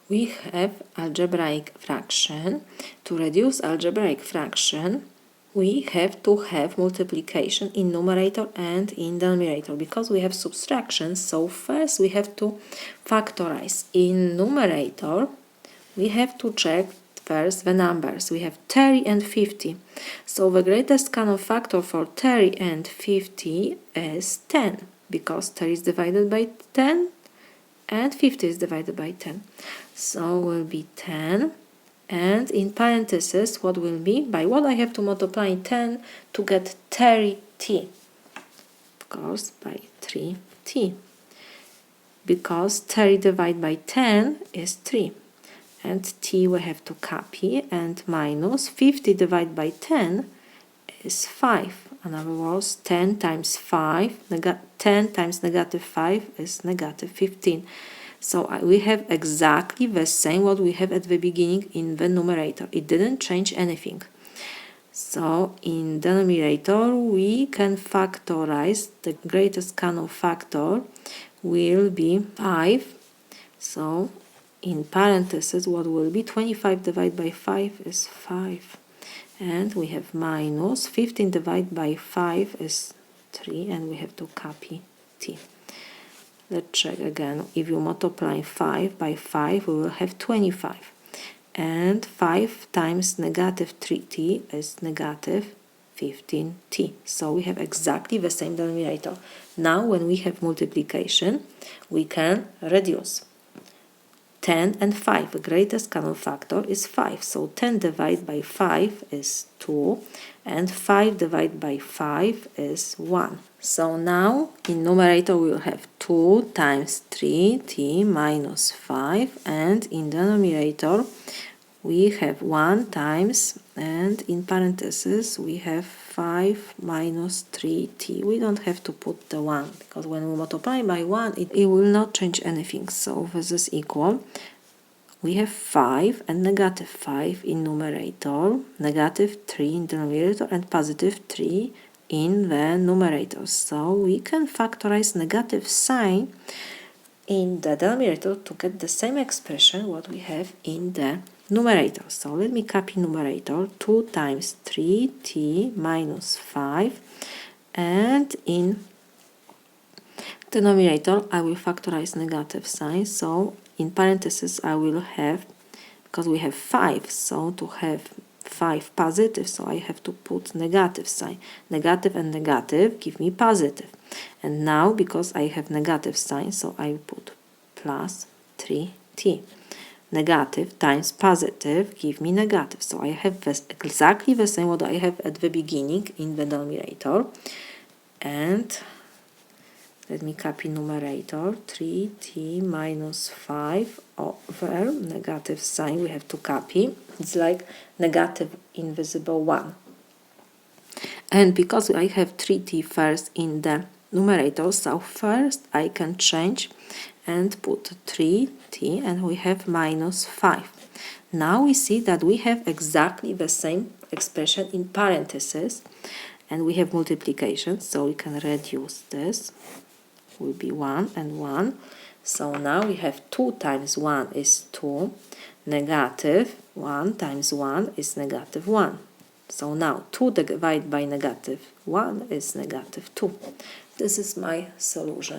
we have algebraic fraction. To reduce algebraic fraction, we have to have multiplication in numerator and in denominator because we have subtraction. So first we have to factorize. In numerator, we have to check first the numbers. We have 30 and 50. So the greatest common factor for 30 and 50 is 10 because 30 is divided by 10 and 50 is divided by 10. So will be 10. And in parentheses, what will be? By what I have to multiply 10 to get 30t? Of course, by 3t. Because 30 divided by 10 is 3. And t we have to copy, and minus 50 divided by 10 is 5. In other words, 10 times 5, 10 times negative 5 is negative 15. So we have exactly the same what we have at the beginning in the numerator. It didn't change anything. So in denominator we can factorize. The greatest common factor will be 5. So in parentheses what will be 25 divided by 5 is 5. And we have minus 15 divided by 5 is 3, and we have to copy t. Let's check again. If you multiply 5 by 5, we will have 25. And 5 times negative 3t is negative 15t. So we have exactly the same denominator. Now when we have multiplication, we can reduce. 10 and 5, the greatest common factor is 5. So 10 divided by 5 is 2, and 5 divided by 5 is 1. So now in numerator we will have 2 times 3t minus 5, and in denominator we have 1 times, and in parentheses we have 5 minus 3t. We don't have to put the 1 because when we multiply by 1 it will not change anything. So this is equal. We have 5 and negative 5 in numerator, negative 3 in denominator, and positive 3 in the numerator. So we can factorize negative sign in the denominator to get the same expression what we have in the numerator. So let me copy numerator. 2 times 3t minus 5, and in denominator I will factorize negative sign. So in parentheses I will have, because we have 5, so to have 5 positive, so I have to put negative sign. Negative and negative give me positive. And now because I have negative sign, so I put plus 3t. Negative times positive give me negative. So I have exactly the same what I have at the beginning in the denominator. And let me copy numerator. 3t minus 5 over negative sign we have to copy. It's like negative invisible 1. And because I have 3t first in the numerator, so first I can change and put 3t, and we have minus 5. Now we see that we have exactly the same expression in parentheses, and we have multiplication, so we can reduce this. Will be 1 and 1. So now we have 2 times 1 is 2, negative 1 times 1 is negative 1. So now 2 divided by negative 1 is negative 2. This is my solution.